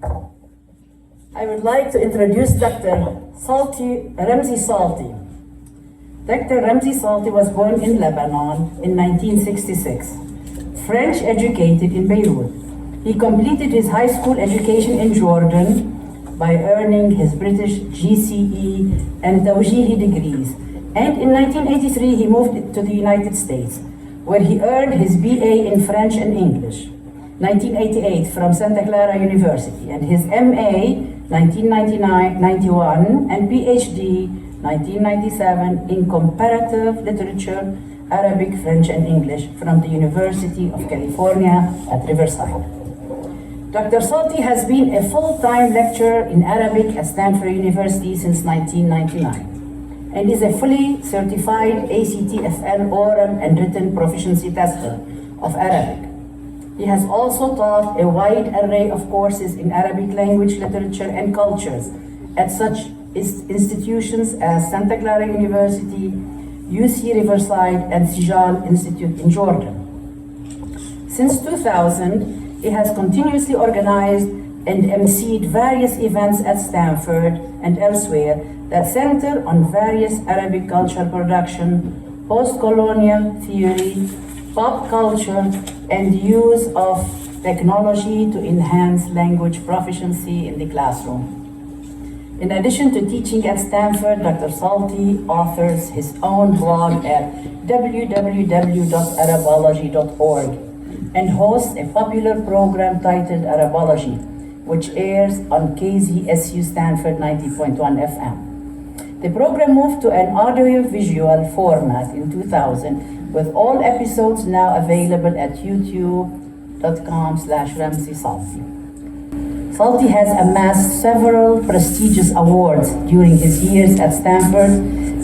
I would like to introduce Dr. Ramzi Salti. Dr. Ramzi Salti was born in Lebanon in 1966, French educated in Beirut. He completed his high school education in Jordan by earning his British GCE and Tawjihi degrees. And in 1983, he moved to the United States, where he earned his BA in French and English, 1988 from Santa Clara University, and his MA, 1991, and PhD, 1997, in comparative literature, Arabic, French, and English from the University of California at Riverside. Dr. Salti has been a full-time lecturer in Arabic at Stanford University since 1999 and is a fully certified ACTFL oral and written proficiency tester of Arabic. He has also taught a wide array of courses in Arabic language, literature, and cultures at such institutions as Santa Clara University, UC Riverside, and Sijal Institute in Jordan. Since 2000, he has continuously organized and emceed various events at Stanford and elsewhere that center on various Arabic cultural production, post-colonial theory, pop culture, and use of technology to enhance language proficiency in the classroom. In addition to teaching at Stanford, Dr. Salti authors his own blog at www.arabology.org and hosts a popular program titled Arabology, which airs on KZSU Stanford 90.1 FM. The program moved to an audio-visual format in 2000, with all episodes now available at youtube.com/Ramzi Salti. Salti has amassed several prestigious awards during his years at Stanford,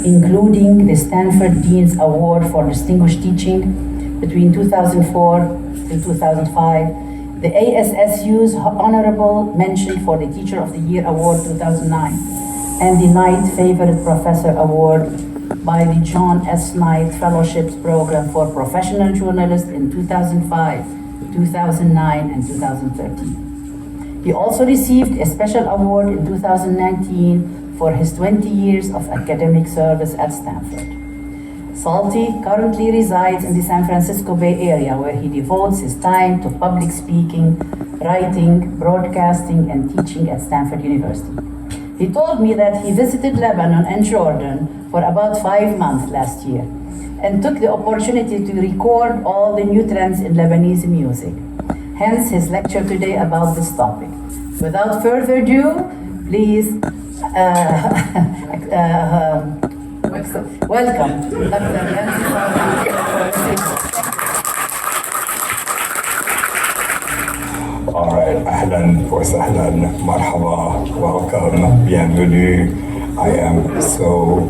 including the Stanford Dean's Award for Distinguished Teaching between 2004 to 2005, the ASSU's Honorable Mention for the Teacher of the Year Award 2009, and the Knight Favorite Professor Award by the John S. Knight Fellowships Program for Professional Journalists in 2005, 2009, and 2013. He also received a special award in 2019 for his 20 years of academic service at Stanford. Salti currently resides in the San Francisco Bay Area, where he devotes his time to public speaking, writing, broadcasting, and teaching at Stanford University. He told me that he visited Lebanon and Jordan for about 5 months last year and took the opportunity to record all the new trends in Lebanese music. Hence his lecture today about this topic. Without further ado, please welcome Dr. Ramzi Salti. All right, ahlan wa sahlan, marhaba, welcome, bienvenue. I am so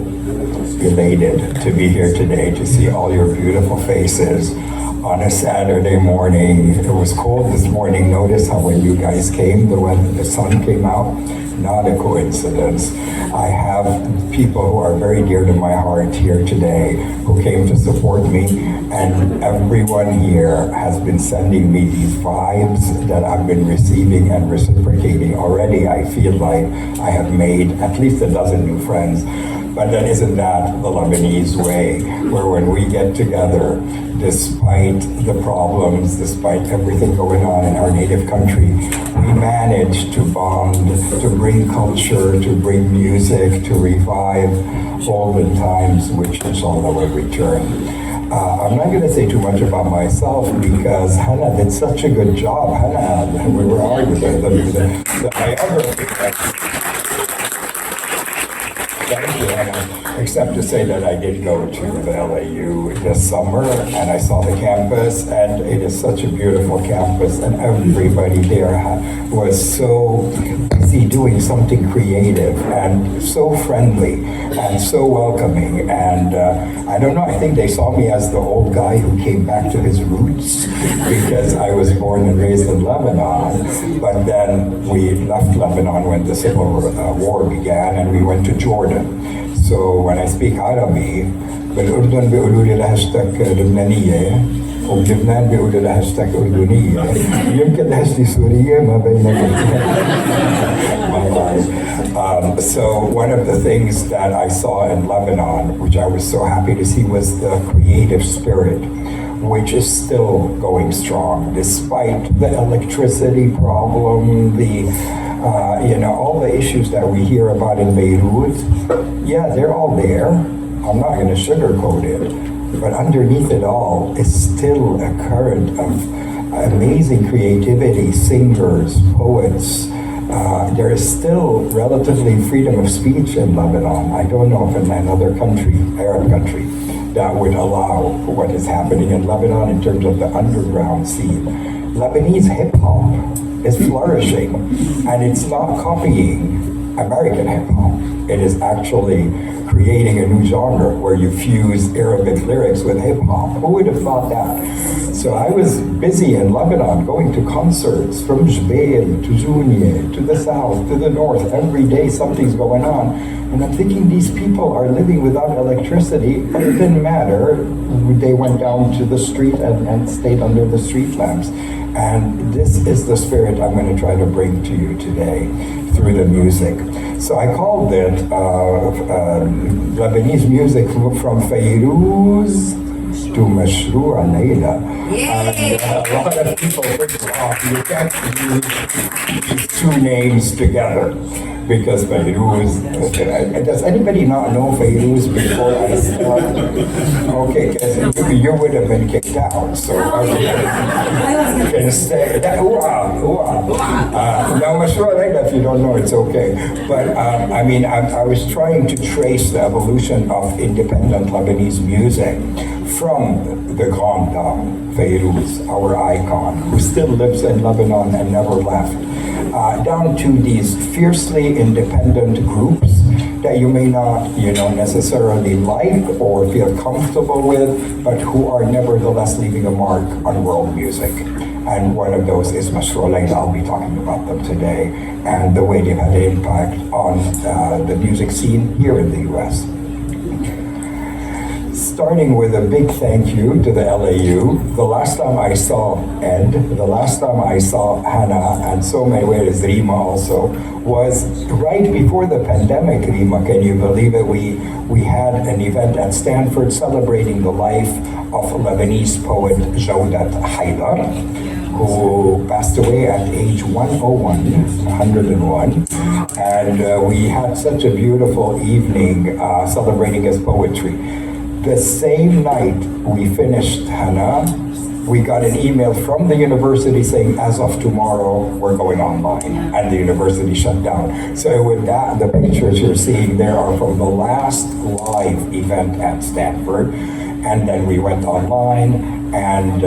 elated to be here today to see all your beautiful faces on a Saturday morning. It was cold this morning. Notice how when you guys came, the sun came out. Not a coincidence. I have people who are very dear to my heart here today who came to support me, and everyone here has been sending me these vibes that I've been receiving and reciprocating. Already I feel like I have made at least a dozen new friends. But then isn't that the Lebanese way, where when we get together, despite the problems, despite everything going on in our native country, we manage to bond, to bring culture, to bring music, to revive olden times, which inshallah will return. I'm not going to say too much about myself because Hana did such a good job. Hana, we were arguing the biography. Thank you, Hana. Except to say that I did go to the LAU this summer and I saw the campus, and it is such a beautiful campus, and everybody there was so busy doing something creative and so friendly and so welcoming. And I don't know, I think they saw me as the old guy who came back to his roots because I was born and raised in Lebanon. But then we left Lebanon when the Civil War began and we went to Jordan. So when I speak Arabi, بالأردن بيقولوا لي لهجتك لبنانية، وبلبنان بيقولوا لها هاشتاج أردنية، يمكن لهجتي سورية ما بين الاثنين. So one of the things that I saw in Lebanon, which I was so happy to see, was the creative spirit, which is still going strong despite the electricity problem, the all the issues that we hear about in Beirut. Yeah, they're all there. I'm not going to sugarcoat it, but underneath it all is still a current of amazing creativity, singers, poets. There is still relatively freedom of speech in Lebanon. I don't know if in another country, Arab country, that would allow what is happening in Lebanon in terms of the underground scene. Lebanese hip hop is flourishing, and it's not copying American hip hop. It is actually creating a new genre where you fuse Arabic lyrics with hip hop. Who would have thought that? So I was busy in Lebanon going to concerts from Jbeil to Zounie to the south to the north. Every day something's going on. And I'm thinking these people are living without electricity, but it didn't matter. They went down to the street and stayed under the street lamps. And this is the spirit I'm going to try to bring to you today through the music. So I called it Lebanese music from Fayrouz to Mashrou Leila. And a lot of people think, you can't use these two names together because Fairuz. Does anybody not know Fairuz before I start? Okay, because you would have been kicked out. So you can stay. Now, Mashrou Leila, if you don't know, it's okay. But I was trying to trace the evolution of independent Lebanese music from the Grand Dame, Fairuz, our icon, who still lives in Lebanon and never left, down to these fiercely independent groups that you may not, necessarily like or feel comfortable with, but who are nevertheless leaving a mark on world music. And one of those is Mashrou Leila. I'll be talking about them today and the way they've had an impact on the music scene here in the U.S. Starting with a big thank you to the LAU. The last time I saw Ed, the last time I saw Hana, and so many ways Rima also, was right before the pandemic, Rima, can you believe it? We had an event at Stanford celebrating the life of Lebanese poet Jawdat Haidar, who passed away at age 101. And we had such a beautiful evening celebrating his poetry. The same night we finished Hana, we got an email from the university saying, as of tomorrow, we're going online, and the university shut down. So with that, the pictures you're seeing there are from the last live event at Stanford, and then we went online, and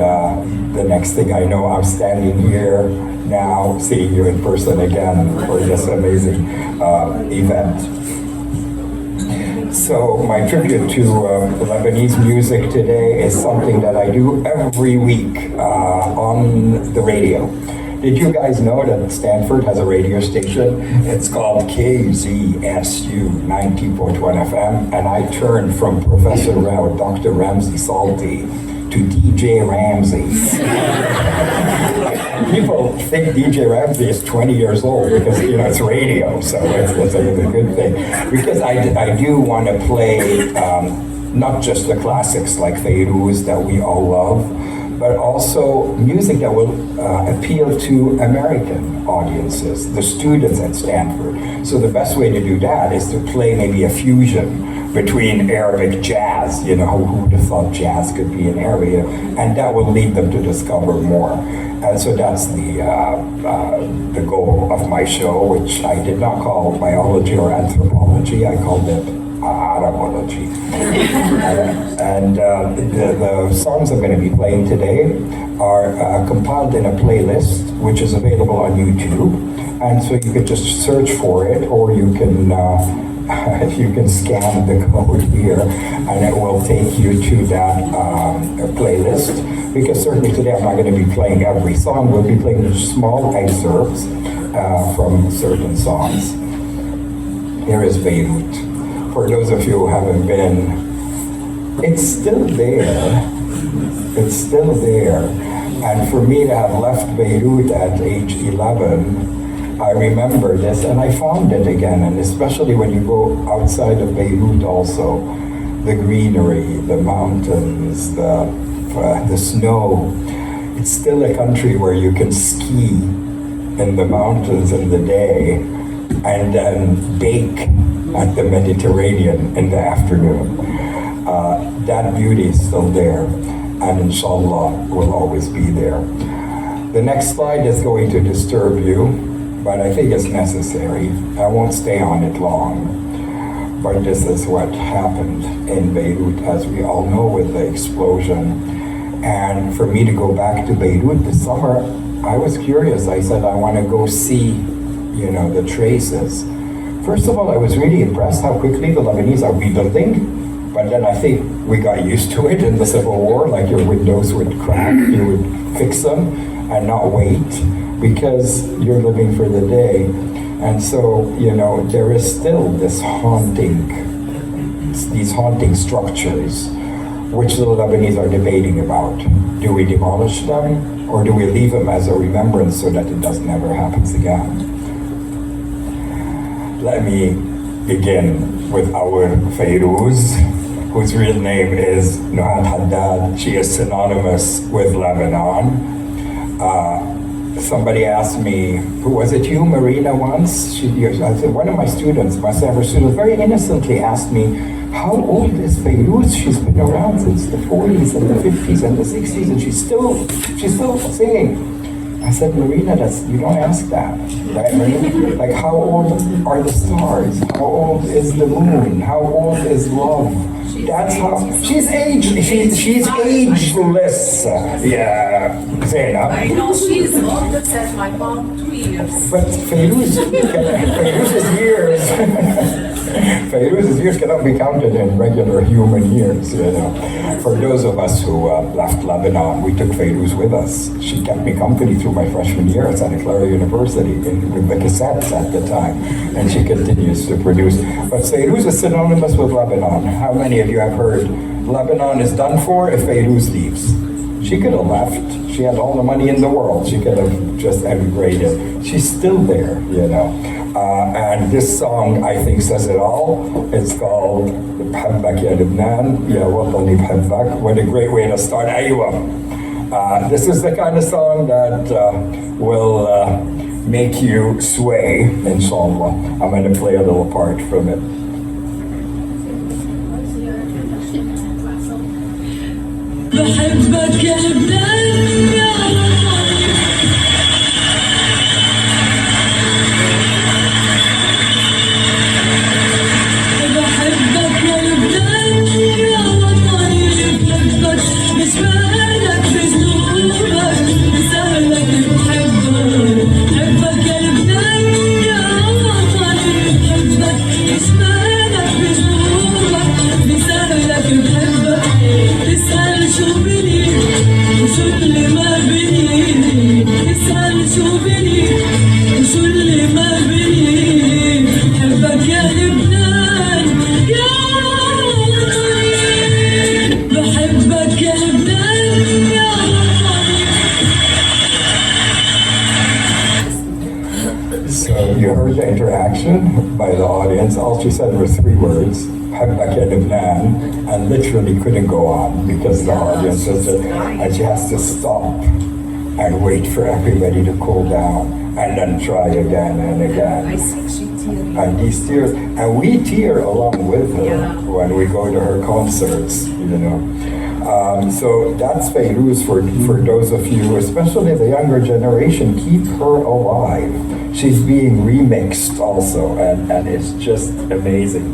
the next thing I know, I'm standing here now, seeing you in person again for this amazing event. So my tribute to Lebanese music today is something that I do every week on the radio. Did you guys know that Stanford has a radio station? It's called KZSU 90.1 FM, and I turned from Professor Dr. Ramzi Salti to DJ Ramzi. People think DJ Ramzi is 20 years old because, it's radio, so it's a good thing. Because I do want to play not just the classics like Fayrouz that we all love, but also music that will appeal to American audiences, the students at Stanford. So the best way to do that is to play maybe a fusion between Arabic jazz, who would have thought jazz could be an area, and that will lead them to discover more. And so that's the goal of my show, which I did not call biology or anthropology, I called it Arabology. And the songs I'm going to be playing today are compiled in a playlist, which is available on YouTube. And so you could just search for it, or you can scan the code here, and it will take you to that playlist. Because certainly today I'm not going to be playing every song. We'll be playing small excerpts from certain songs. Here is Beirut. For those of you who haven't been, it's still there, It's still there. And for me to have left Beirut at age 11, I remember this and I found it again. And especially when you go outside of Beirut also, the greenery, the mountains, the snow. It's still a country where you can ski in the mountains in the day and then bake at the Mediterranean in the afternoon. That beauty is still there, and inshallah will always be there. The next slide is going to disturb you, but I think it's necessary. I won't stay on it long, but this is what happened in Beirut, as we all know, with the explosion. And for me to go back to Beirut this summer, I was curious. I said, I want to go see, the traces. First of all, I was really impressed how quickly the Lebanese are rebuilding. But then I think we got used to it in the Civil War, like your windows would crack, you would fix them and not wait because you're living for the day. And so, there is still these haunting structures, which the Lebanese are debating about. Do we demolish them or do we leave them as a remembrance so that it never happens again? Let me begin with our Fayrouz, whose real name is Na'at. She is synonymous with Lebanon. Somebody asked me, who was it, you, Marina, once? I said, one of my students, my Stanford students, very innocently asked me, how old is Fairuz? She's been around since the 40s and the 50s and the 60s, and she's still singing. I said, Marina, you don't ask that, right, Marina? Like, how old are the stars? How old is the moon? How old is love? That's how she's aged. She's ageless. Yeah, Zainab. I know she's older than my mom 2 years. But Fairuz's years. Fairuz's years cannot be counted in regular human years. For those of us who left Lebanon, we took Fairuz with us. She kept me company through my freshman year at Santa Clara University with the cassettes at the time, and she continues to produce. But Fairuz is synonymous with Lebanon. How many of you have heard Lebanon is done for if Fairuz leaves? She could have left. She had all the money in the world. She could have just emigrated. She's still there, And this song, I think, says it all. It's called بحبك يا لبنان يا وطني بحبك. What a great way to start. أيوة. This is the kind of song that will make you sway, inshallah. I'm going to play a little part from it. بحبك يا لبنان يا وطني بحبك يا لبنان يا وطني بحبك مش بالك بذنوبك بسهلك بحبك بحبك يا لبنان يا وطني بحبك مش بالك بذنوبك بسهلك بحبك تسأل شو بني وشو اللي ما بني تسأل شو بني وشو اللي ما بني بحبك يا لبنان يا وطني بحبك يا لبنان يا وطني. So you heard the interaction by the audience. All she said were 3 words. بحبك يا لبنان, and literally couldn't go on because the audience is and she has to stop and wait for everybody to cool down and then try again and again. I think she teared. And these tears, and we tear along with her when we go to her concerts, So that's Fayrouz for those of you, especially the younger generation, keep her alive. She's being remixed also, and it's just amazing.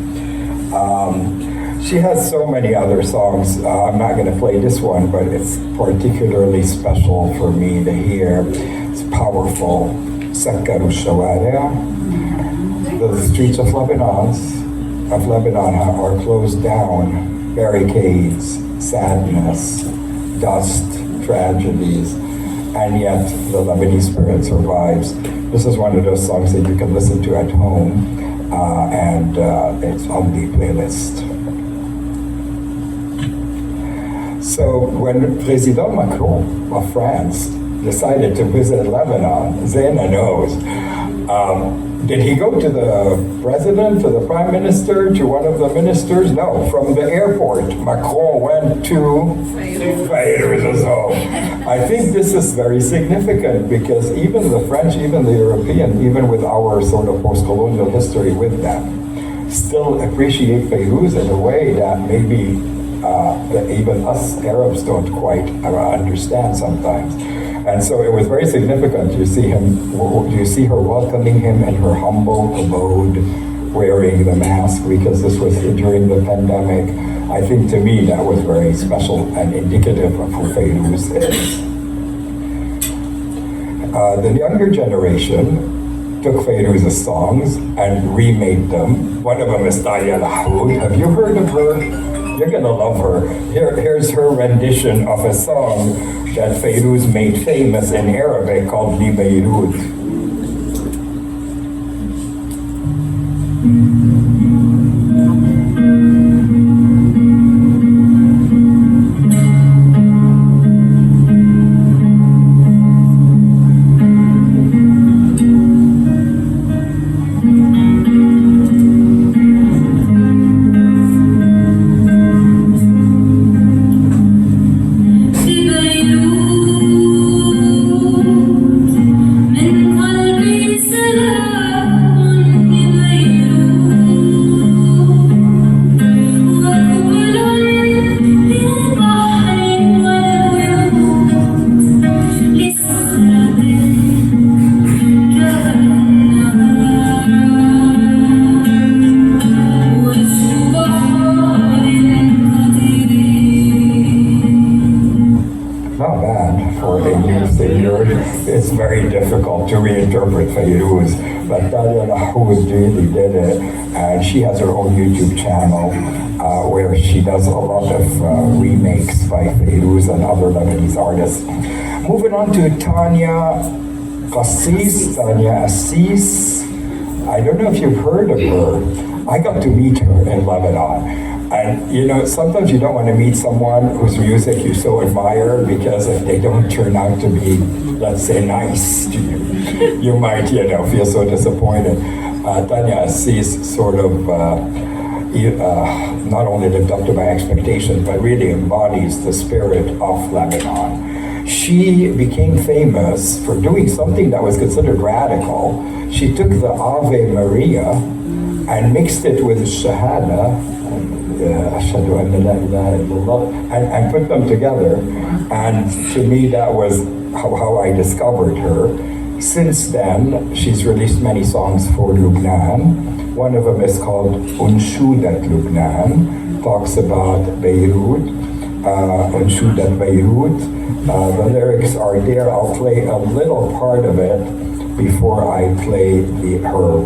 She has so many other songs. I'm not going to play this one, but it's particularly special for me to hear. It's powerful. سكروا الشوارع. The streets of Lebanon are closed down. Barricades, sadness, dust, tragedies, and yet the Lebanese spirit survives. This is one of those songs that you can listen to at home. And it's on the playlist. So when President Macron of France decided to visit Lebanon, Zena knows. Did he go to the president, to the prime minister, to one of the ministers? No, from the airport, Macron went to Fairuz's home. I think this is very significant because even the French, even the European, even with our sort of post-colonial history with them, still appreciate Fairuz in a way that maybe that even us Arabs don't quite understand sometimes. And so it was very significant. You see her welcoming him in her humble abode, wearing the mask because this was during the pandemic. I think to me that was very special and indicative of who Fairuz is. The younger generation took Fairuz's songs and remade them. One of them is Talia Lahoud. Have you heard of her? You're gonna love her. Here's her rendition of a song that Fairuz made famous in Arabic called Li Beirut. To reinterpret Fairuz, but Talia Lahoud really did it, and she has her own YouTube channel where she does a lot of remakes by Fairuz and other Lebanese artists. Moving on to Tania Kasis, Tania Assis. I don't know if you've heard of her. I got to meet her in Lebanon. And you know, sometimes you don't want to meet someone whose music you so admire because if they don't turn out to be, let's say, nice to you, you might, feel so disappointed. Tania Assis sort of not only lived up to my expectations, but really embodies the spirit of Lebanon. She became famous for doing something that was considered radical. She took the Ave Maria and mixed it with Shahada, and put them together. And to me, that was how I discovered her. Since then, she's released many songs for Lebanon. One of them is called Unshudat Lebanon, talks about Beirut, Unshudat Beirut. The lyrics are there. I'll play a little part of it before I play her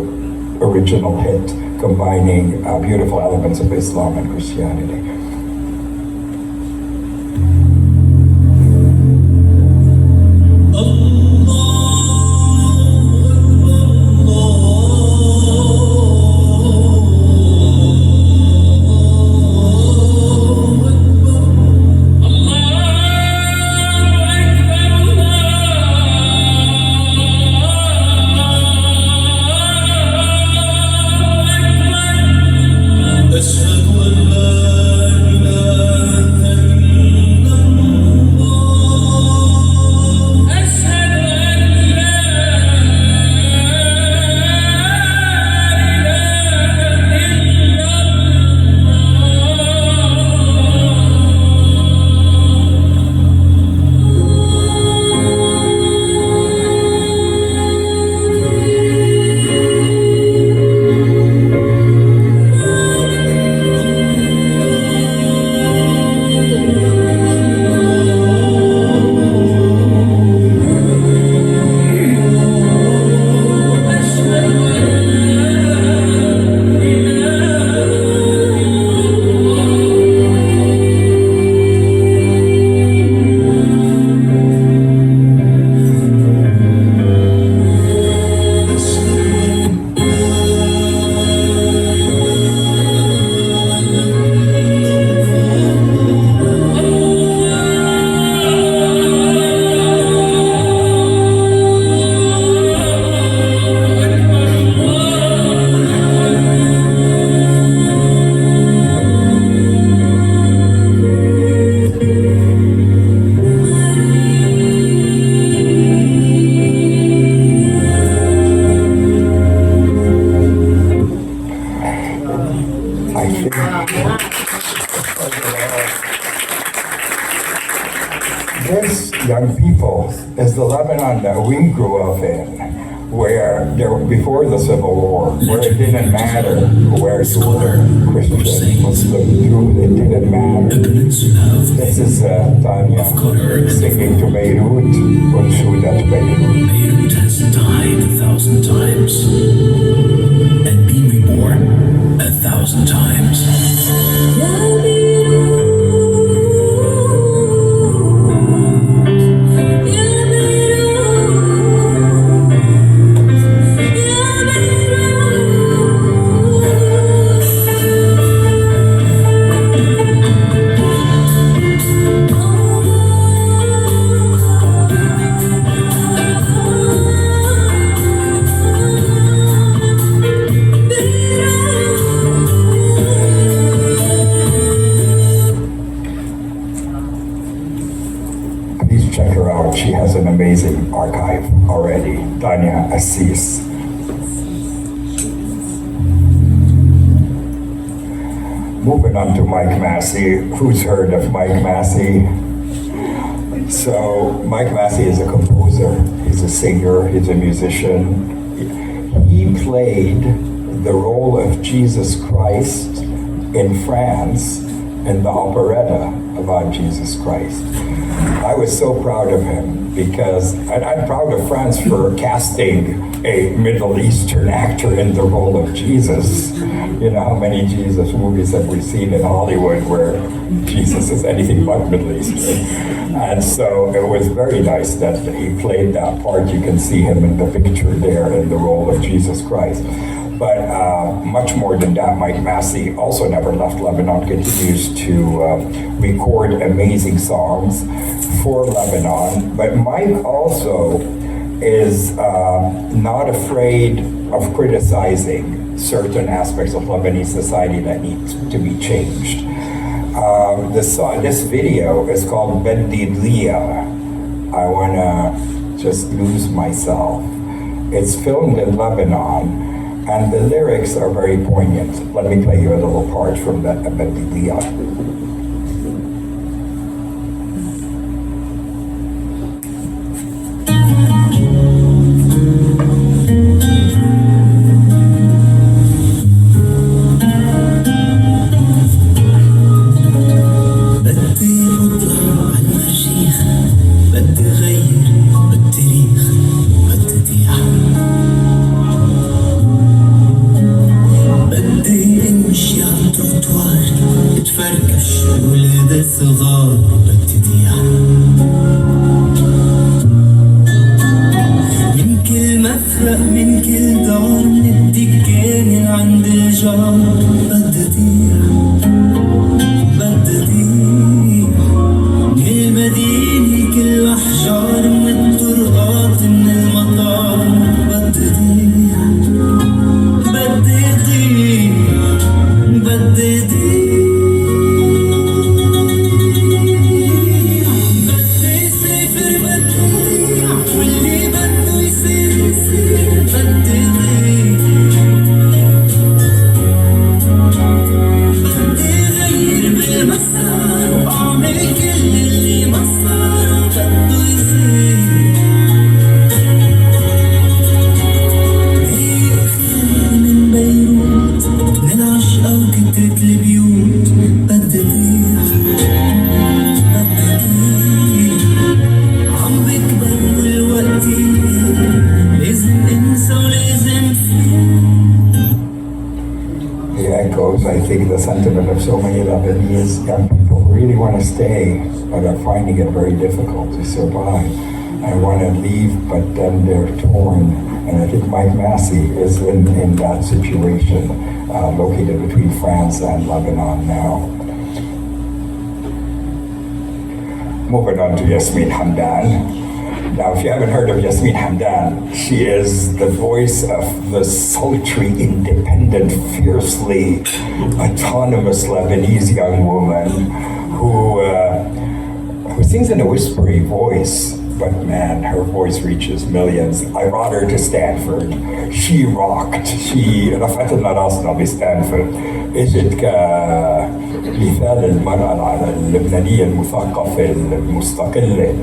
original hit, combining beautiful elements of Islam and Christianity. أشهد أن لا Lebanon that we grew up in, where before the Civil War, where it didn't matter where you were, Christian, Muslim, Jew, it didn't matter. This is Tania singing to Beirut, Unshudat Beirut. Beirut has died 1,000 times and been reborn 1,000 times. She has an amazing archive already, Tania Kasis. Moving on to Mike Massy. Who's heard of Mike Massy? So Mike Massy is a composer, he's a singer, he's a musician. He played the role of Jesus Christ in France in the operetta about Jesus Christ. I was so proud of him because I'm proud of France for casting a Middle Eastern actor in the role of Jesus. You know, how many Jesus movies have we seen in Hollywood where Jesus is anything but Middle Eastern? And so it was very nice that he played that part. You can see him in the picture there in the role of Jesus Christ. But much more than that, Mike Massy also never left Lebanon, continues to record amazing songs for Lebanon. But Mike also is not afraid of criticizing certain aspects of Lebanese society that need to be changed. This video is called Bedi Lia. I wanna just lose myself. It's filmed in Lebanon. And the lyrics are very poignant. Let me play you a little part from that Bedi Lia. So many Lebanese young people really want to stay, but are finding it very difficult to survive. I want to leave, but then they're torn. And I think Mike Massy is in that situation, located between France and Lebanon now. Moving on to Yasmine Hamdan. Now, if you haven't heard of Yasmine Hamdan, she is the voice of the sultry, independent, fiercely autonomous Lebanese young woman who sings in a whispery voice, but man, her voice reaches millions. I brought her to Stanford. She rocked. She رفعت راسنا بستانفورد. اجت كمثال المرأة اللبنانية المثقفة المستقلة.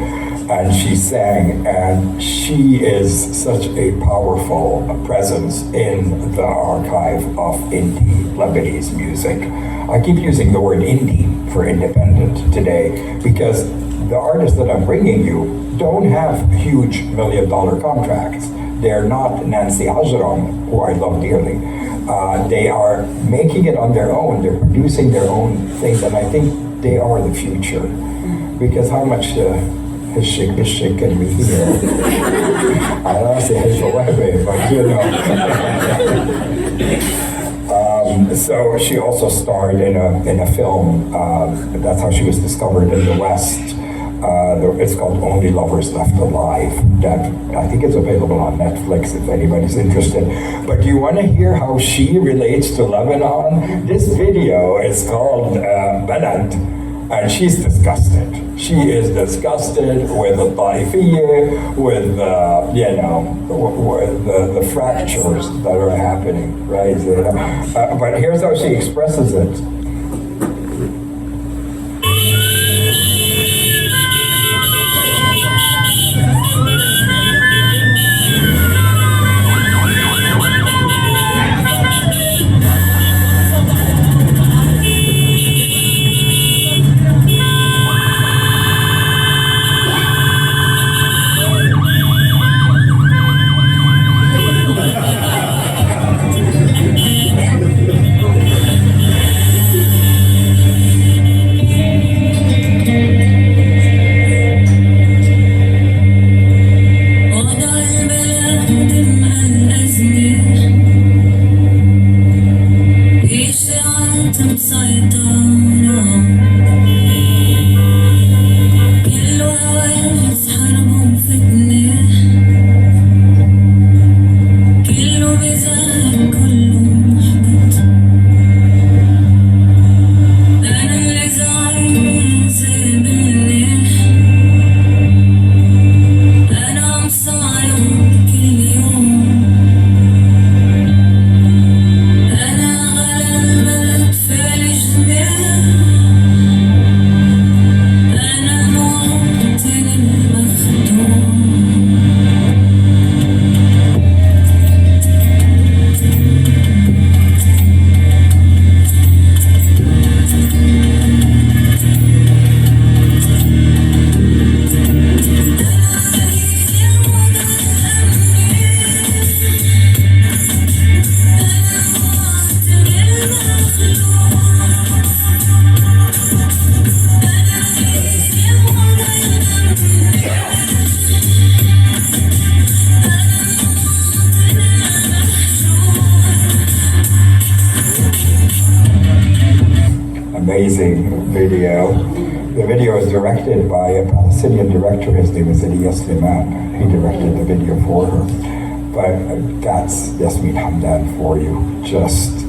and she sang, and she is such a powerful presence in the archive of indie Lebanese music. I keep using the word indie for independent today because the artists that I'm bringing you don't have huge $1 million contracts. They're not Nancy Ajram, who I love dearly. They are making it on their own. They're producing their own things, and I think they are the future. Because how much hishik can we hear? I don't say hishawebe, but you know. So she also starred in a film. That's how she was discovered in the West. It's called Only Lovers Left Alive. That I think it's available on Netflix if anybody's interested. But do you want to hear how she relates to Lebanon? This video is called Balad, and she's disgusted. She is disgusted with the Taifiyya, with with the fractures that are happening, right? But here's how she expresses it. Amazing video. The video is directed by a Palestinian director. His name is Yasmine Hamdan. He directed the video for her. But that's Yasmine Hamdan for you. Just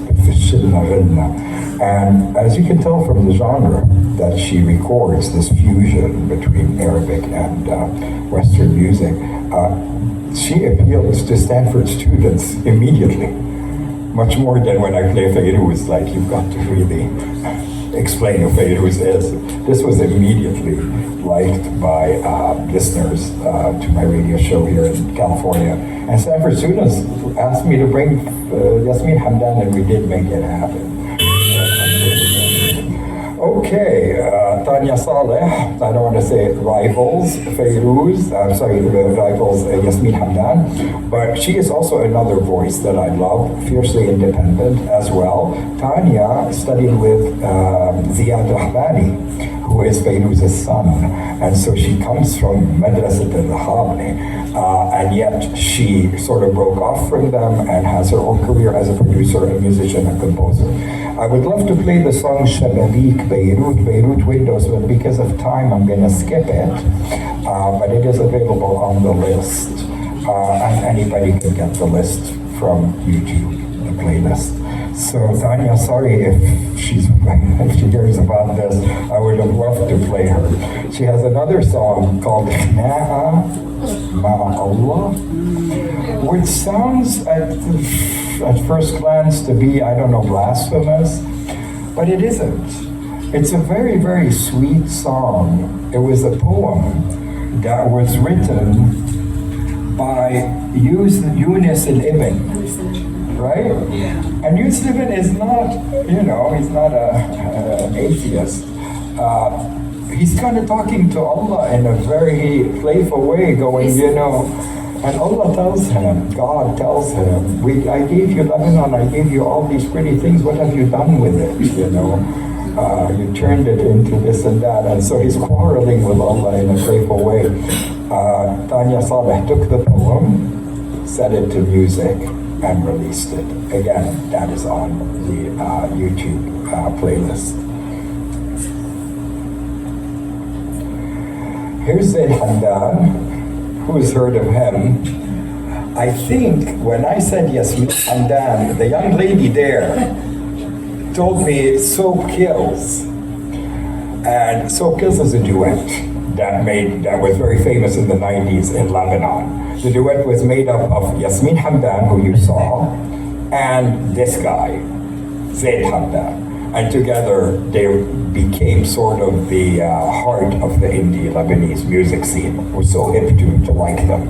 and as you can tell from the genre that she records, this fusion between Arabic and Western music, she appeals to Stanford students immediately. Much more than when I play Fayrouz, like you've got to really explain who Fayrouz is. This was immediately liked by listeners to my radio show here in California. And Stanford students asked me to bring Yasmine Hamdan, and we did make it happen. Okay, Tania Saleh, I don't want to say rivals, Fayrouz, rivals Yasmine Hamdan, but she is also another voice that I love, fiercely independent as well. Tania studied with Zeid Hamdan, who is Fayrouz's son, and so she comes from Madrasat al-Habni, and yet she sort of broke off from them and has her own career as a producer, a musician, and composer. I would love to play the song Shababik Beirut Windows, but because of time I'm going to skip it, but it is available on the list, and anybody can get the list from YouTube, the playlist. So Tania, sorry if she hears about this, I would have loved to play her. She has another song called Hana Ma'Allah, which sounds at first glance to be, I don't know, blasphemous, but it isn't. It's a very, very sweet song. It was a poem that was written by Yunus al-Ibn, right? And Yunus al-Ibn is not, he's not an atheist. He's kind of talking to Allah in a very playful way, going, and Allah tells him, God tells him, I gave you Lebanon, I gave you all these pretty things, what have you done with it, you turned it into this and that, and so he's quarreling with Allah in a playful way. Tania Saleh took the poem, set it to music, and released it. Again, that is on the YouTube playlist. Here's Zeid Hamdan. Who's heard of him? I think when I said Yasmine Hamdan, the young lady there told me Soap Kills. And Soap Kills is a duet that was very famous in the 90s in Lebanon. The duet was made up of Yasmine Hamdan, who you saw, and this guy, Zeid Hamdan. And together they became sort of the heart of the indie Lebanese music scene. We're so hip to like them.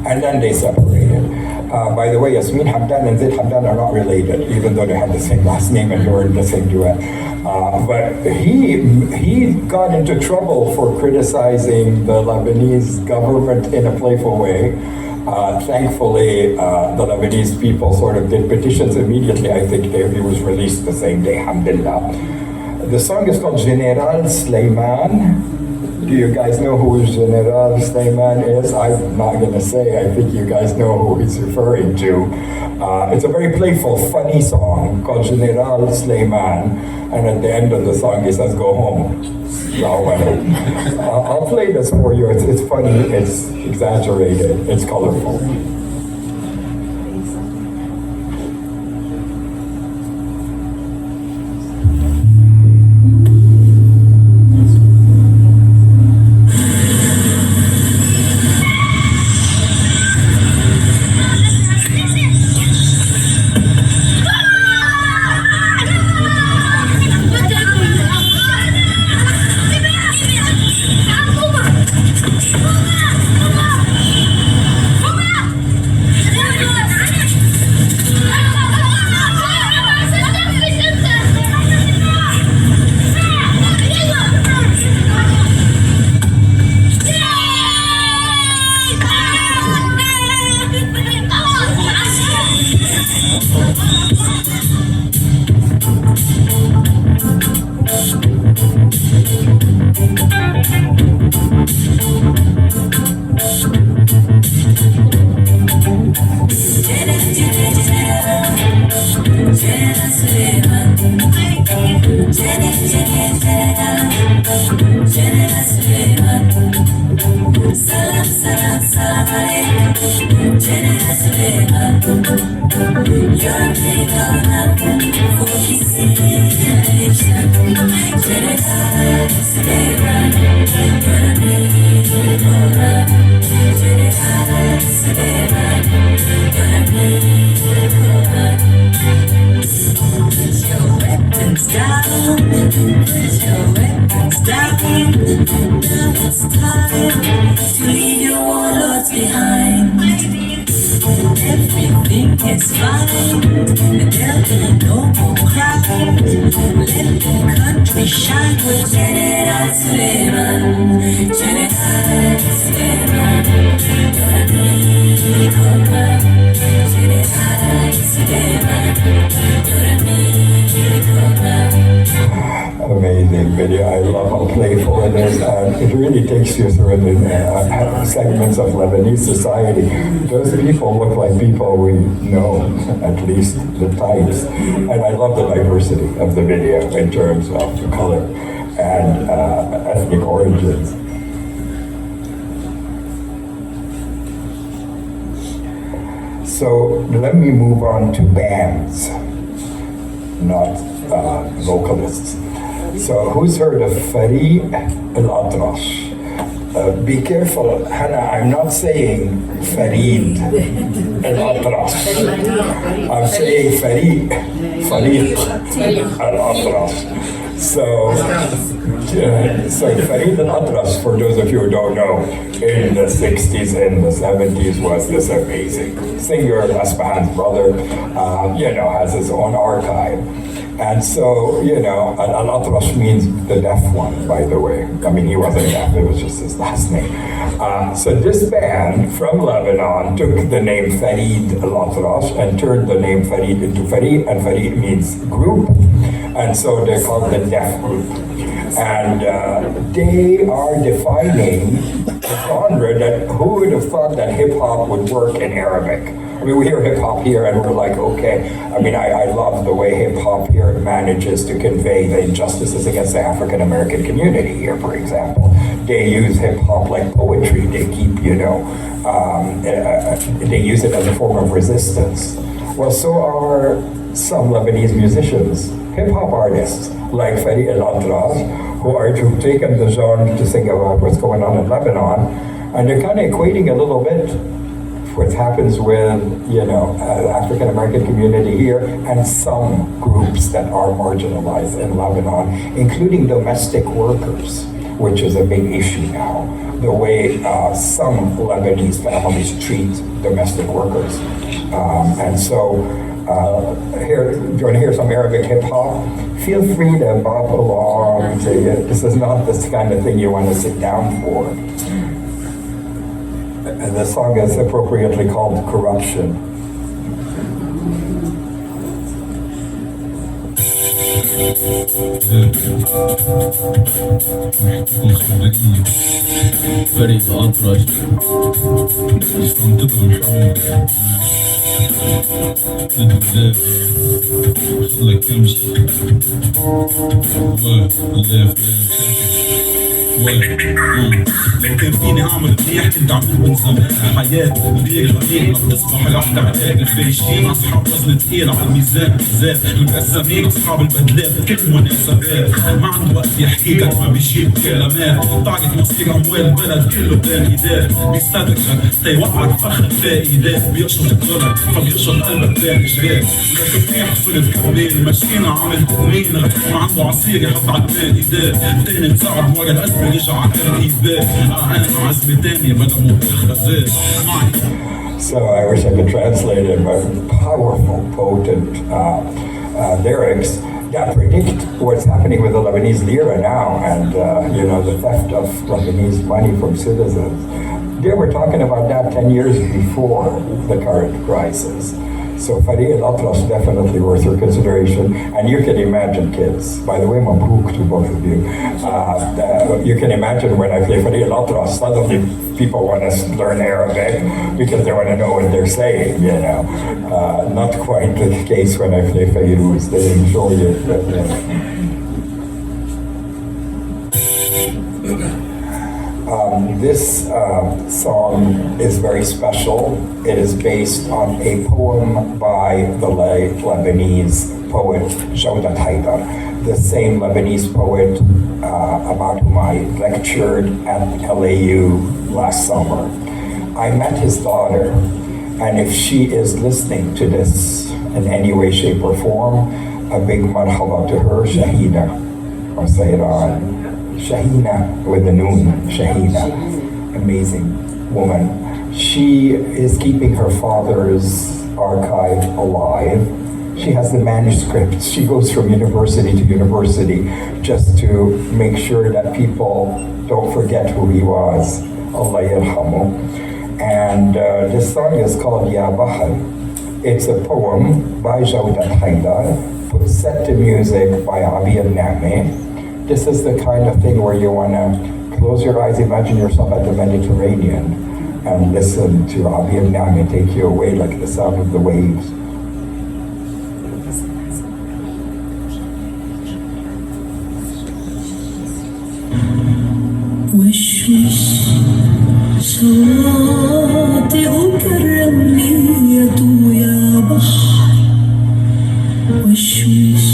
And then they separated. By the way, Yasmine Hamdan and Zeid Hamdan are not related, even though they had the same last name and they were in the same duet. But he got into trouble for criticizing the Lebanese government in a playful way. Thankfully, the Lebanese people sort of did petitions immediately. I think he was released the same day, alhamdulillah. The song is called General Suleiman. Do you guys know who General Suleiman is? I'm not going to say. I think you guys know who he's referring to. It's a very playful, funny song called General Suleiman. And at the end of the song, he says, go home. I'll play this for you. It's funny, it's exaggerated, it's colorful. Amazing video. I love how playful it is. It really takes you through the segments of Lebanese society. Those people look like people we know, at least the types. And I love the diversity of the video in terms of color and ethnic origins. So let me move on to bands, not vocalists. So who's heard of Fareeq El Atrash? Be careful, Hana, I'm not saying Fareed El Atrash. I'm saying Fareeq El Atrash. So Fareeq El Atrash, for those of you who don't know, in the 60s and the 70s was this amazing singer. Aspahan's brother, has his own archive. And so, Al Atrash means the deaf one, by the way. I mean, he wasn't deaf, it was just his last name. So this band from Lebanon took the name Fareeq El Atrash and turned the name Fareeq into Fareeq, and Fareeq means group. And so they're called the deaf group. And they are defining a genre that who would have thought that hip hop would work in Arabic? I mean, we hear hip hop here and we're like, okay. I mean, I love the way hip hop here manages to convey the injustices against the African American community here, for example. They use hip hop like poetry. They keep, they use it as a form of resistance. Well, so are some Lebanese musicians, hip hop artists like Fareeq El Atrash, who are taken the genre to sing about what's going on in Lebanon, and they're kind of equating a little bit what happens with, African American community here and some groups that are marginalized in Lebanon, including domestic workers, which is a big issue now. The way some Lebanese families treat domestic workers, and so. Here, do you want to hear some Arabic hip hop? Feel free to bop along. This is not this kind of thing you want to sit down for. And the song is appropriately called Corruption. Fareeq El Atrash. خلك تمشي لو كان فيني اعمل منيح كنت عمود من زمان. حياة مدير غريب ما بتصبح لوحدها علاج. الفايشين اصحاب وزن ثقيل على الميزان بالذات. المقسمين اصحاب البدلات كل مناسبات. ما عنده وقت يحكي قد ما بيجيب كلامات. طاقة مصير اموال البلد كله بين ايدات. بيستدرجك تيوقعك فخ الفائدات. بيقشط الدولار فبيقشط قلبك بين اجرات. لكن منيح صرت كمين ماشينا عامل تأمين. غير ما عنده عصير يحط على البال ايدات. تاني تصعد ورا الازمه رجع على الإيبات. أنا عزمة تانية بدأ مخرزات معي. So I wish I could translate it, but powerful, potent lyrics that predict what's happening with the Lebanese lira now, and the theft of Lebanese money from citizens. They were talking about that 10 years before the current crisis. So Fareeq El Atrash definitely worth your consideration. And you can imagine, kids, by the way, mabruk to both of you. You can imagine when I play Fareeq El Atrash, suddenly people want to learn Arabic because they want to know what they're saying, Not quite the case when I play Fayrouz. They enjoy it. This song is very special. It is based on a poem by the late Lebanese poet Jawdat Haidar, the same Lebanese poet about whom I lectured at LAU last summer. I met his daughter, and if she is listening to this in any way, shape, or form, a big marhaba to her, Shahida, or Sayran. Shahina with the noon, Shahina, amazing woman. She is keeping her father's archive alive. She has the manuscripts. She goes from university to university just to make sure that people don't forget who he was. Allah yarhamu. And this song is called Ya Bahar. It's a poem by Jawdat Haidar, set to music by Abeer Nehme. This is the kind of thing where you want to close your eyes, imagine yourself at the Mediterranean, and listen to Abeer Nehme take you away like the sound of the waves. وشوش شواطئك الرملية يا بحر. وشوش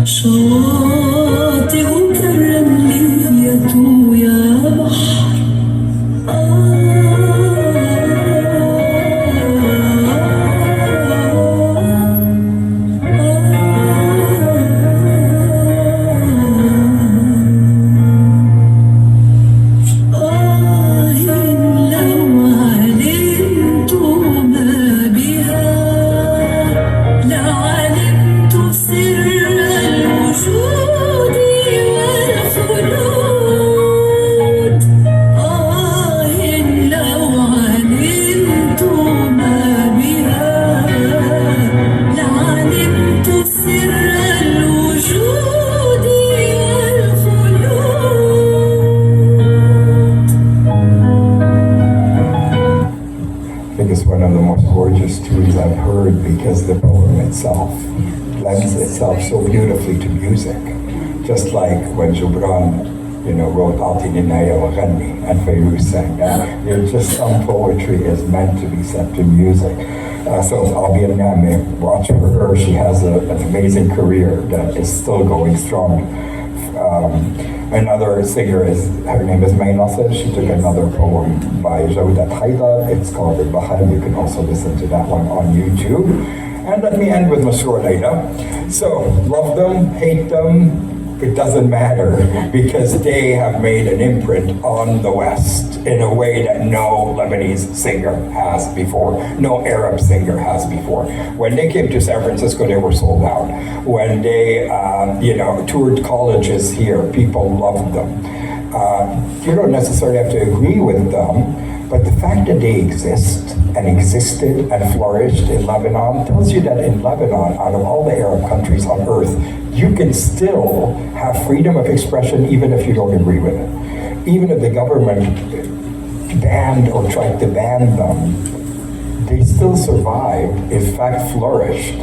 شواطئك الرملية يا بحر. these tunes I've heard because the poem itself lends itself so beautifully to music. Just like when Gibran, wrote Ati Naya wa Ghanni and Fayrouz sang that. Just some poetry is meant to be set to music. So Abeer Nehme, watch for her. She has an amazing career that is still going strong. Another singer her name is May Nasser. She took another poem by Jawdat Haidar. It's called Al-Bahar. You can also listen to that one on YouTube. And let me end with Mashrou Leila. So, love them, hate them, it doesn't matter, because they have made an imprint on the West in a way that no Lebanese singer has before, no Arab singer has before. When they came to San Francisco, they were sold out. When they, toured colleges here, people loved them. You don't necessarily have to agree with them, but the fact that they exist and existed and flourished in Lebanon tells you that in Lebanon, out of all the Arab countries on earth, you can still have freedom of expression even if you don't agree with it. Even if the government banned or tried to ban them, they still survived, in fact flourished,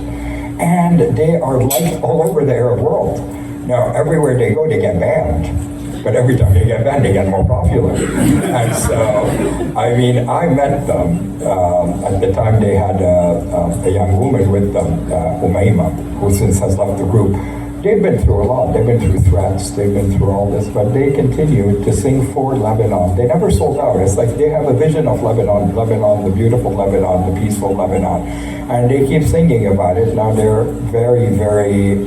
and they are liked all over the Arab world. Now, everywhere they go, they get banned. But every time they get banned, they get more popular. And so, I met them. At the time, they had a young woman with them, Umayma, who since has left the group. They've been through a lot. They've been through threats. They've been through all this. But they continue to sing for Lebanon. They never sold out. It's like they have a vision of Lebanon, the beautiful Lebanon, the peaceful Lebanon. And they keep singing about it. Now they're very, very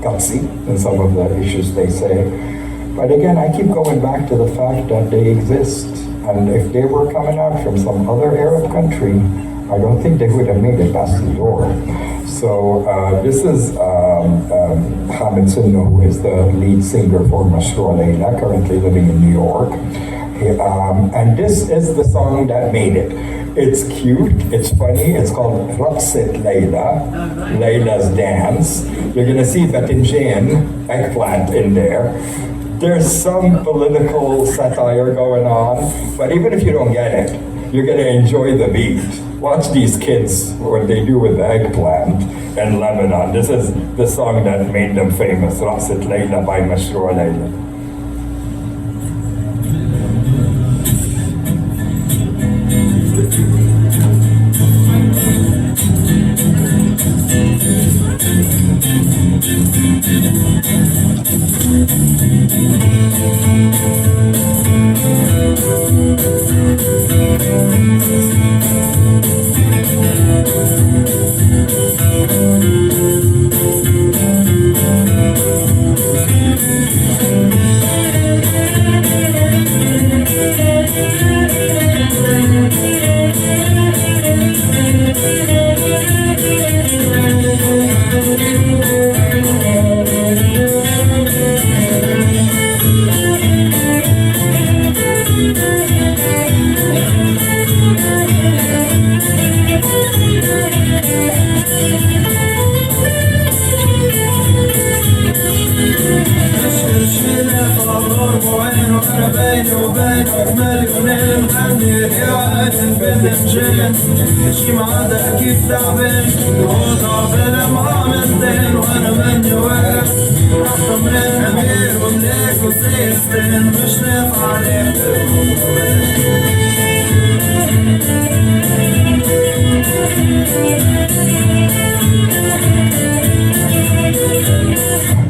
gutsy in some of the issues they say. But again, I keep going back to the fact that they exist. And if they were coming out from some other Arab country, I don't think they would have made it past the door. So this is Hamid Sinno, who is the lead singer for Mashrou Leila, currently living in New York. And this is the song that made it. It's cute, it's funny, it's called Raqsat Leila, Leila's Dance. You're gonna see batinjan, eggplant in there. There's some political satire going on, but even if you don't get it, you're gonna enjoy the beat. Watch these kids, what they do with the eggplant in Lebanon. This is the song that made them famous, Raqsat Leila by Mashrou Leila.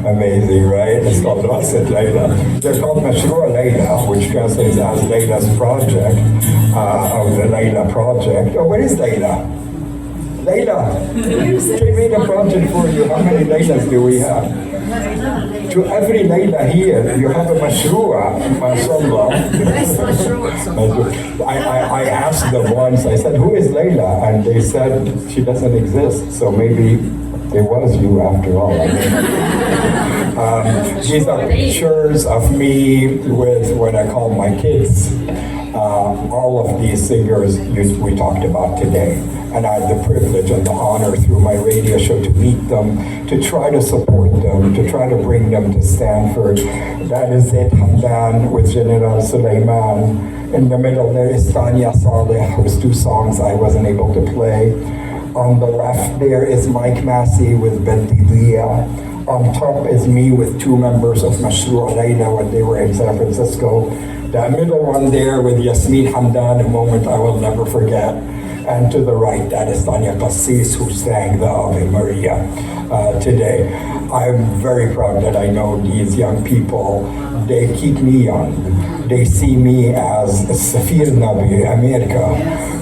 Amazing, right? It's called Raqsat Leila. They're called Mashrou Leila, which translates as Leila's project, of the Leila project. Oh, where is Leila? Leila, they made a project for you. How many Leilas do we have? To every Leila here, you have a Mashrou, mashallah. I asked them once, I said, who is Leila? And they said, she doesn't exist, so maybe it was you after all. These are pictures of me with what I call my kids. All of these singers we talked about today. And I had the privilege and the honor through my radio show to meet them, to try to support them, to try to bring them to Stanford. That is Zeid Hamdan with General Suleiman. In the middle there is Tania Saleh, whose 2 songs I wasn't able to play. On the left there is Massy with Talia. On top is me with 2 members of Mashrou Leila when they were in San Francisco. The middle one there with Yasmine Hamdan, a moment I will never forget. And to the right, that is Tania Kasis, who sang the Ave Maria today. I'm very proud that I know these young people. They keep me young. They see me as Safir Nabi, America,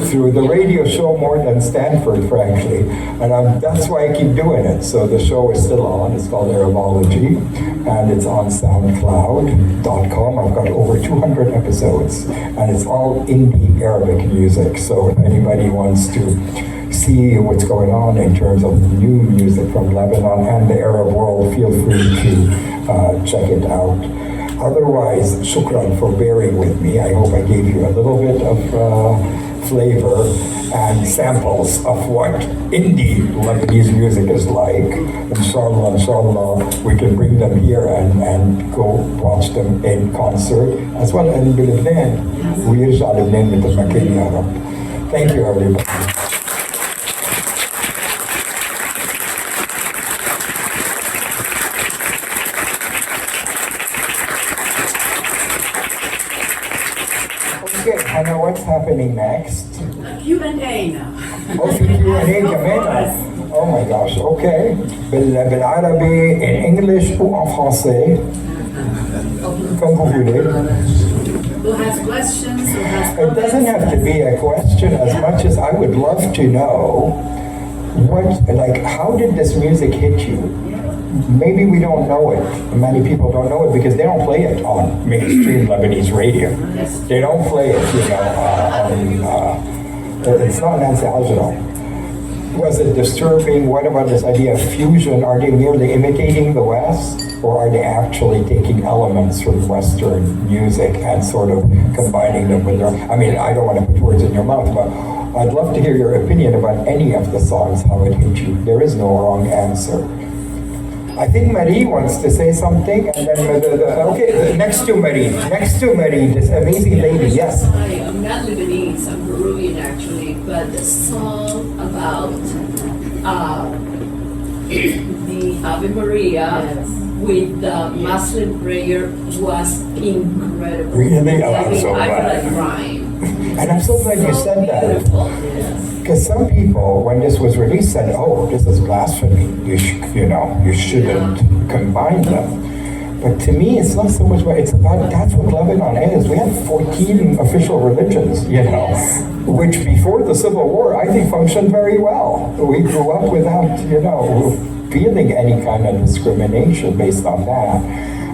through the radio show more than Stanford, frankly. And that's why I keep doing it. So the show is still on. It's called Arabology, and it's on Soundcloud.com. I've got over 200 episodes, and it's all indie Arabic music. So if anybody wants to see what's going on in terms of new music from Lebanon and the Arab world, feel free to check it out. Otherwise, shukran for bearing with me. I hope I gave you a little bit of flavor and samples of what indie Lebanese music is like. Inshallah, we can bring them here and go watch them in concert, as well as in Lebanon. ويرجع لبنان مثل ما كان يا رب. Thank you, everybody. Okay, Hana, what's happening next? Q&A now. Oh, في Q&A كمان. Oh my gosh, okay. بالعربي, in English ou en français? Comme vous voulez. Who has questions? Who has It doesn't have to be a question as much as I would love to know how did this music hit you? Maybe we don't know it. Many people don't know it because they don't play it on mainstream Lebanese radio. They don't play it, it's not Nancy Ajra. Was it disturbing? What about this idea of fusion? Are they merely imitating the West? Or are they actually taking elements from Western music and sort of combining them with their... I mean, I don't want to put words in your mouth, but I'd love to hear your opinion about any of the songs, how it hit you. There is no wrong answer. I think Marie wants to say something, and then next to Marie, this amazing lady, yes. Hi, I'm not Lebanese, I'm Peruvian actually, but the song about the Ave Maria with the Muslim prayer was incredible. Really? Oh, I'm so I feel glad. like crying. And I'm so glad you said that. Beautiful. Because some people, when this was released, said, "Oh, this is blasphemy. You shouldn't combine them." But to me, it's not so much about. It's about that's what Lebanon is. We have 14 official religions, which before the Civil War, I think functioned very well. We grew up without, feeling any kind of discrimination based on that.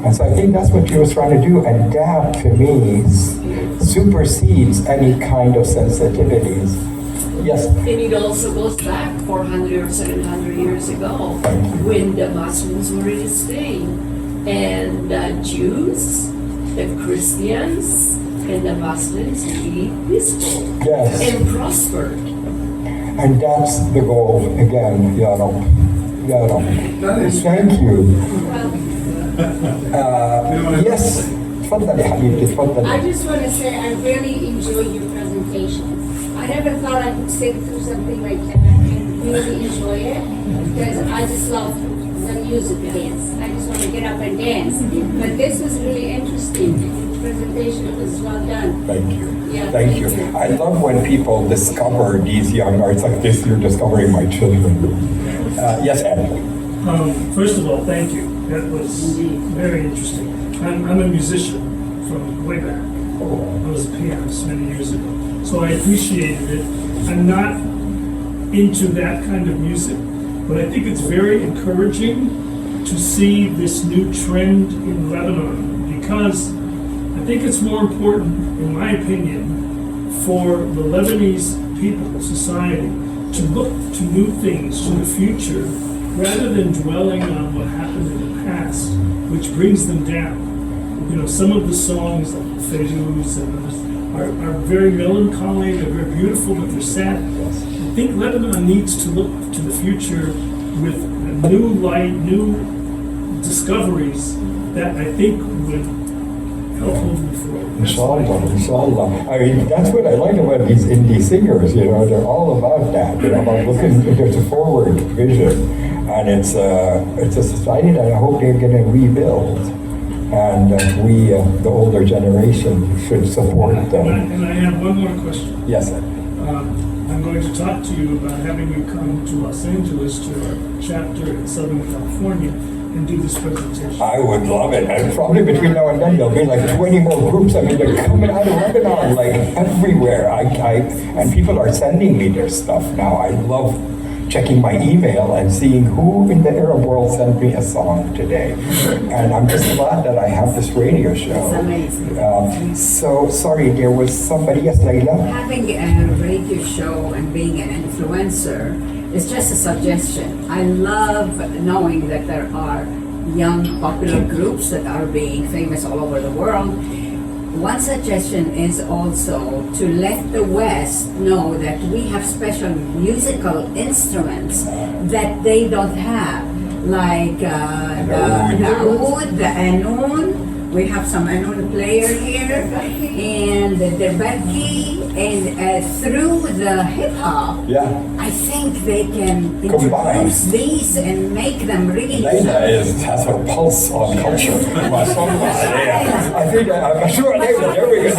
And so I think that's what she was trying to do. And that, to me, supersedes any kind of sensitivities. Yes. And it also goes back 400 or 700 years ago when the Muslims were in Spain and the Jews, the Christians, and the Muslims lived peaceful and prospered. And that's the goal again, Ya Rab. Ya Rab. Thank you. Yes. تفضلي حبيبتي تفضلي. I just want to say I really enjoyed your presentation. I never thought I could sit through something like that and really enjoy it because I just love the music dance. I just want to get up and dance. But this was really interesting. The presentation was well done. Thank you. Yeah, Thank you. I love when people discover these young arts like this. You're discovering my children. Yes, Ed. First of all, thank you. That was very interesting. I'm a musician from way back. I was a pianist many years ago. So I appreciated it. I'm not into that kind of music, but I think it's very encouraging to see this new trend in Lebanon because I think it's more important, in my opinion, for the Lebanese people, society, to look to new things, to the future, rather than dwelling on what happened in the past, which brings them down. Some of the songs like Fayrouz and others are very melancholy, they're very beautiful, but they're sad. think Lebanon needs to look to the future with new light, new discoveries that I think would help moving forward. Inshallah, inshallah. I mean, that's what I like about these indie singers, you know, they're all about that, you know, about looking, there's a forward vision. And it's a society that I hope they're going to rebuild. And we, the older generation, should support them. And I have one more question. Yes, sir. I'm going to talk to you about having you come to Los Angeles to our chapter in Southern California and do this presentation. I would love it. And probably between now and then, there'll be like 20 more groups. I mean, they're coming out of Lebanon, like everywhere. And people are sending me their stuff now. I love checking my email and seeing who in the Arab world sent me a song today. And I'm just glad that I have this radio show. It's amazing. So, sorry, there was somebody, yes, Leila? Having a radio show and being an influencer is just a suggestion. I love knowing that there are young popular groups that are being famous all over the world. One suggestion is also to let the West know that we have special musical instruments that they don't have, like the oud, the anoon. We have some anoon player here, and the berki, and through the hip hop, I think they can introduce these and make them really. Leila has her pulse on culture. I think Mashrou Leila, there we go.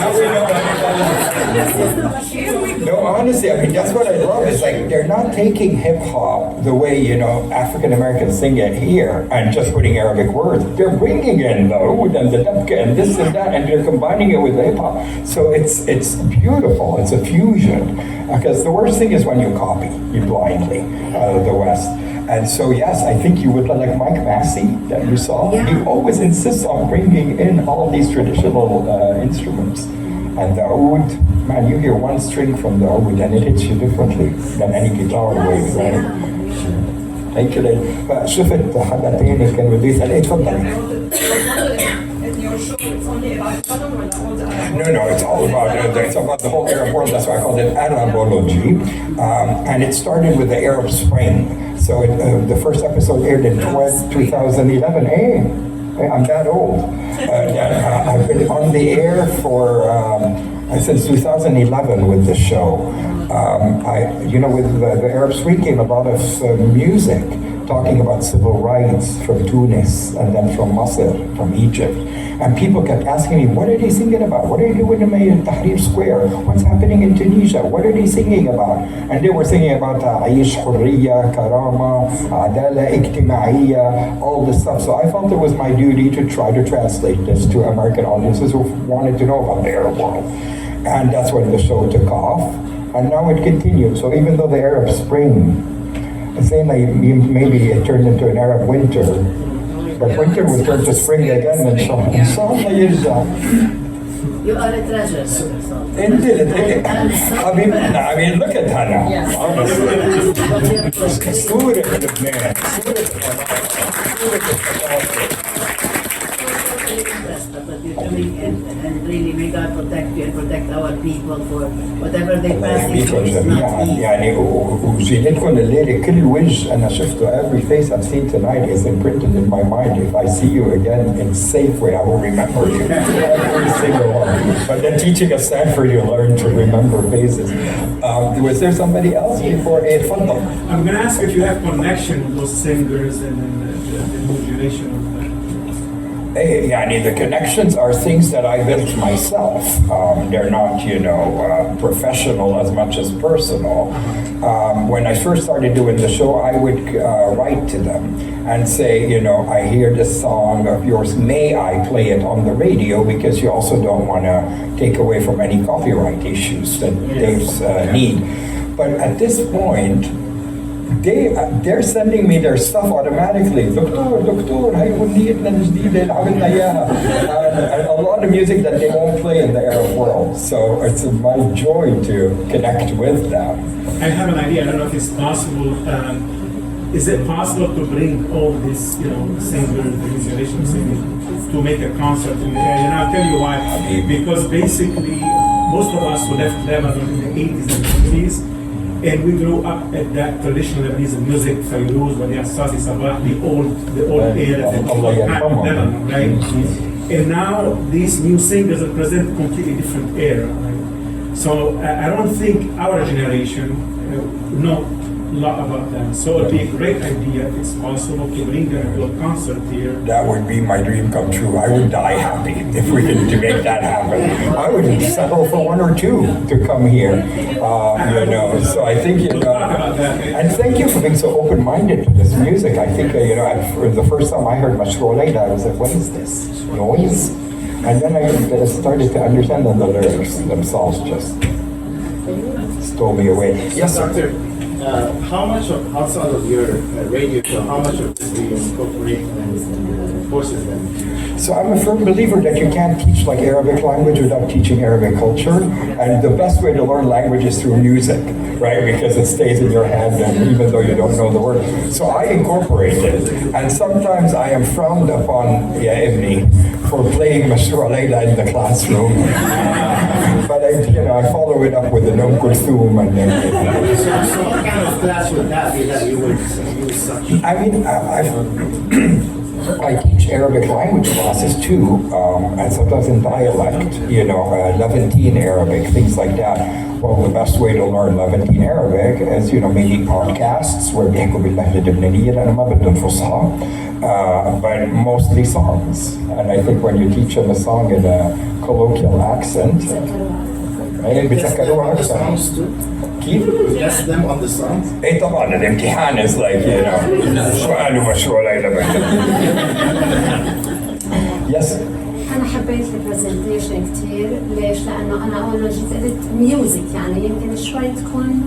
No, honestly, I mean, that's what I love. It's like they're not taking hip hop the way, you know, African Americans sing it here and just putting Arabic words. They're bringing in the oud and the dabka and this and that, and they're combining it with hip hop. So it's beautiful. It's a fusion. Because the worst thing is when you copy, you blindly, the West. And so, yes, I think you would, like Massy that you saw, he always insists on bringing in all these traditional instruments. And the oud, man, you hear one string from the oud and it hits you differently than any guitar would, right? Thank you, Leila. شفت حدا تاني كان بده يسأل، اتفضلي. No, it's all about the whole Arab world. That's why I called it Arabology. And it started with the Arab Spring. So the first episode aired in 2011. Hey, I'm that old. I've been on the air for since 2011 with the show. With the Arab Spring came a lot of music talking about civil rights from Tunis and then from Masr, from Egypt. And people kept asking me, what are they singing about? What are they doing in Tahrir Square? What's happening in Tunisia? What are they singing about? And they were singing about Aish Hurriya, Karama, Adala, Ijtimaiya, all this stuff. So I felt it was my duty to try to translate this to American audiences who wanted to know about the Arab world. And that's when the show took off. And now it continues. So even though the Arab Spring, saying like maybe it turned into an Arab winter, but winter will turn to spring again, inshallah يرجع. You are a treasure. I mean, look at Hana. صورة لبنان. But you're coming in and really may God protect you and protect our people for whatever they pass through is not easy. يعني وجينتكم الليلة كل وجه أنا شفته, every face I've seen tonight is imprinted in my mind. If I see you again in a safe way, I will remember you. Every single one. But then teaching at Stanford, you learn to remember faces. Was there somebody else before? I'm going to ask if you have connection with those singers and the new generation of the connections are things that I built myself. They're not, professional as much as personal. When I first started doing the show, I would write to them and say, I hear this song of yours. May I play it on the radio? Because you also don't want to take away from any copyright issues that they need. But at this point, they're sending me their stuff automatically. دكتور هاي أغنيتنا الجديدة اللي عملنا إياها. And a lot of music that they won't play in the Arab world. So it's my joy to connect with them. I have an idea. I don't know if it's possible. Is it possible to bring all this, singers, the new generation singers, to make a concert in the area? And I'll tell you why. Because basically, most of us who left Lebanon in the 80s and 90s, And we grew up at that traditional Lebanese music, Fayrouz, Ramzi Salti, the old era that we had in Lebanon, right? And now these new singers represent a completely different era. Right? So I don't think our generation know a lot about them. So it would be a great idea if it's possible to bring them to a concert here. That would be my dream come true. I would die happy if we could to make that happen. I would settle for one or two to come here. So I think and thank you for being so open-minded to this music. I think for the first time I heard Mashrou Leila, I was like, what is this noise? And then I started to understand that the lyrics themselves just stole me away. Yes, Doctor. How much of outside of your radio show, how much of this do you incorporate and courses then? So I'm a firm believer that you can't teach like Arabic language without teaching Arabic culture. And the best way to learn language is through music, right? Because it stays in your head and even though you don't know the word. So I incorporate it. And sometimes I am frowned upon, for playing Mashrou Leila in the classroom. But I follow it up with the Nom Kulthum and then. So what kind of class would that be that you would use such? I mean, I teach Arabic language classes too, and sometimes in dialect, Levantine Arabic, things like that. Well, the best way to learn Levantine Arabic is, maybe podcasts where بيحكوا باللهجة اللبنانية لأنه ما بدهم فصحى, but mostly songs. And I think when you teach them a song in a colloquial accent, بيتذكروها أكثر. كيف؟ Test them on the songs? ايه طبعا الامتحان is like سؤال ومشروع ليلى. Yes. أنا حبيت البرزنتيشن كتير، ليش؟ لأنه أنا أول ما جيت قلت ميوزك يعني يمكن شوي تكون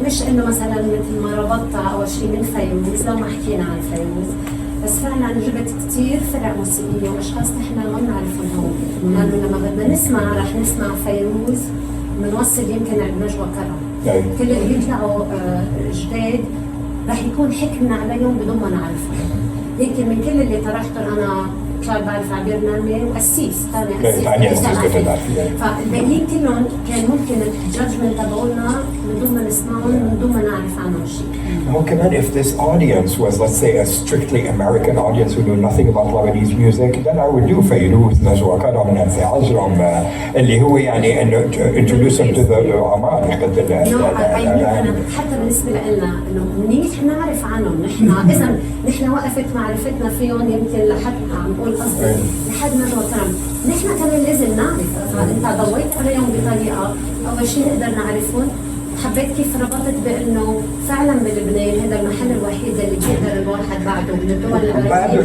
مش إنه مثلا مثل ما ربطتها أول شيء من فيروز، لو ما حكينا عن فيروز، بس فعلا جبت كتير فرق موسيقية وأشخاص نحن ما بنعرفهم هون، لأنه لما بدنا نسمع رح نسمع فيروز بنوصل يمكن عند نجوى كرم. كل اللي بيطلعوا جداد رح يكون حكمنا عليهم بدون ما نعرفهم. يمكن من كل اللي طرحتهم أنا طلعت بعرف عبير نهمة وقسيس تانيا فالباقيين كلهم كان ممكن الجادجمنت تبعولنا من دون ما نسمعهم من دون ما نعرف عنهم شيء. كمان if this audience was, let's say, a strictly American audience who knew nothing about Lebanese music, then I would do Fayrouz, نجوى كرم, نانسي عجرم, اللي هو إنه introduce them to the عمالقة. حتى بالنسبة لنا إنه منيح نعرف عنهم نحن، إذا نحن وقفت معرفتنا فيهم يمكن لحد عم نقول قصدي لحد نجوى كرم، نحن كمان لازم نعرف. فأنت ضويت عليهم بطريقة أول شيء نقدر نعرفهم. حبيت كيف ربطت بانه فعلا بلبنان هذا المحل الوحيد اللي بيقدر الواحد بعده من الدول العربيه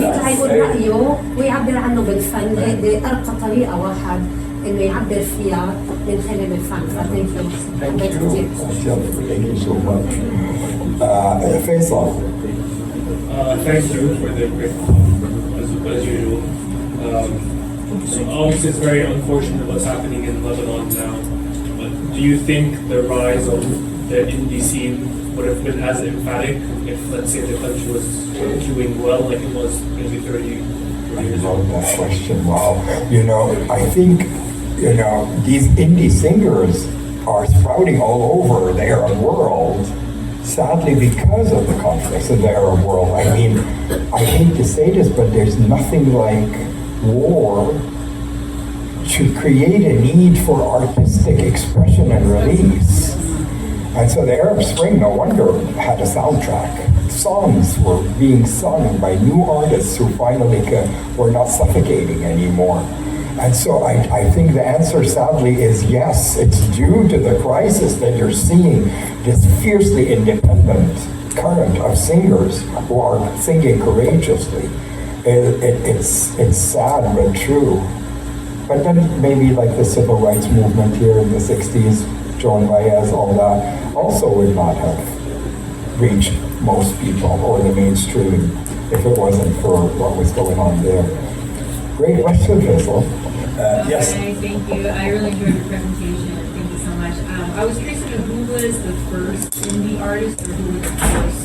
يطلع يقول رايه ويعبر عنه بالفن. هذه ارقى طريقه واحد انه يعبر فيها من خلال الفن. Thank you so much. Faisal. Thank you for the great as usual. So obviously it's very unfortunate what's happening in Lebanon now. Do you think the rise of the indie scene would have been as emphatic if, let's say, the country was doing well like it was maybe 30 years ago? I love that question. Wow. I think, these indie singers are sprouting all over the Arab world, sadly because of the conflicts in the Arab world. I mean, I hate to say this, but there's nothing like war to create a need for artistic expression and release. And so the Arab Spring, no wonder, had a soundtrack. Songs were being sung by new artists who finally were not suffocating anymore. And so I think the answer, sadly, is yes. It's due to the crisis that you're seeing this fiercely independent current of singers who are singing courageously. It's sad but true. But then maybe like the civil rights movement here in the 60s, Joan Baez, all that, also would not have reached most people or the mainstream if it wasn't for what was going on there. Great question, Faisal. Yes? Hi, thank you. I really enjoyed your presentation. Thank you so much. I was curious to know who was the first indie artist or who was the first?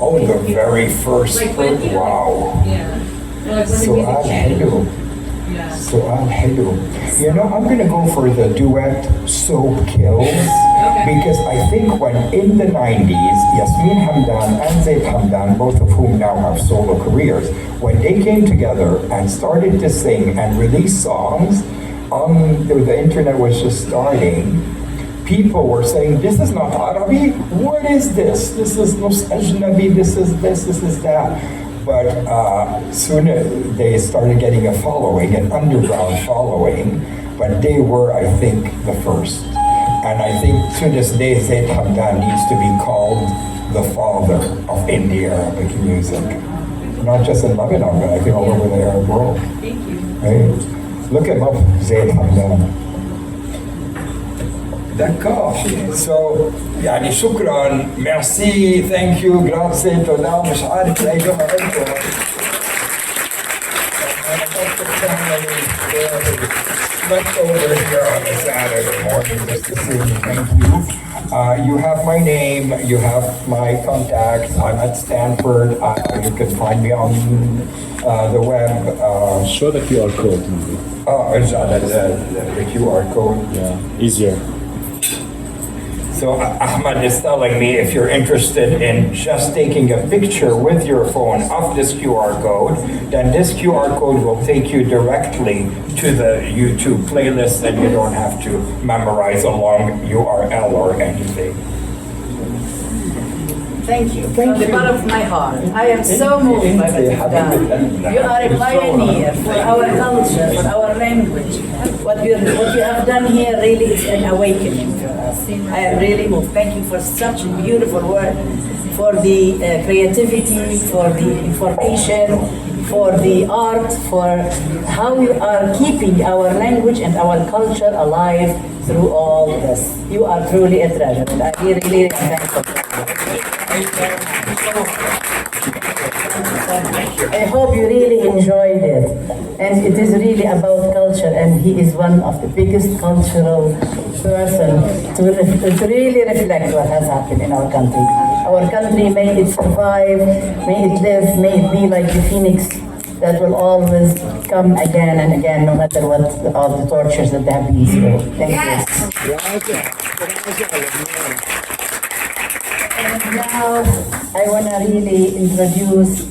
Oh, the very first. Wow. Yeah. سؤال حلو. سؤال حلو. I'm going to go for the duet Soap Kills. Because I think when in the 90s, Yasmine Hamdan and Zeid Hamdan, both of whom now have solo careers, when they came together and started to sing and release songs, the internet was just starting, people were saying, this is not Arabi, what is this? This is Nus Ajnabi, this is that. But soon they started getting a following, an underground following, but they were, I think, the first. And I think to this day, Zeid Hamdan needs to be called the father of Indian Arabic music. Not just in Lebanon, but I think all over the Arab world. Thank you. Right? Look him up, Zeid Hamdan. D'accord. So, يعني شكرا, merci, thank you, grazie, toda, مش عارف أيها أنتم. Let's over here on a Saturday morning just to say thank you. You have my name, you have my contacts. I'm at Stanford. You can find me on the web. Show the QR code. Oh, is that the QR code? Yeah, easier. So Ahmad is telling me if you're interested in just taking a picture with your phone of this QR code, then this QR code will take you directly to the YouTube playlist and you don't have to memorize a long URL or anything. Thank you. From the bottom of my heart. I am so moved by what you've done. You are a pioneer for our culture, for our language. What you have done here really is an awakening for us. I am really moved. Thank you for such beautiful work, for the creativity, for the information, for the art, for how you are keeping our language and our culture alive through all this. You are truly a treasure, and I really am thankful. I hope you really enjoyed it. And it is really about culture, and he is one of the biggest cultural person to really reflect what has happened in our country. Our country, may it survive, may it live, may it be like the phoenix that will always come again and again, no matter what all the tortures that they have been through. Thank you. And now I want to really introduce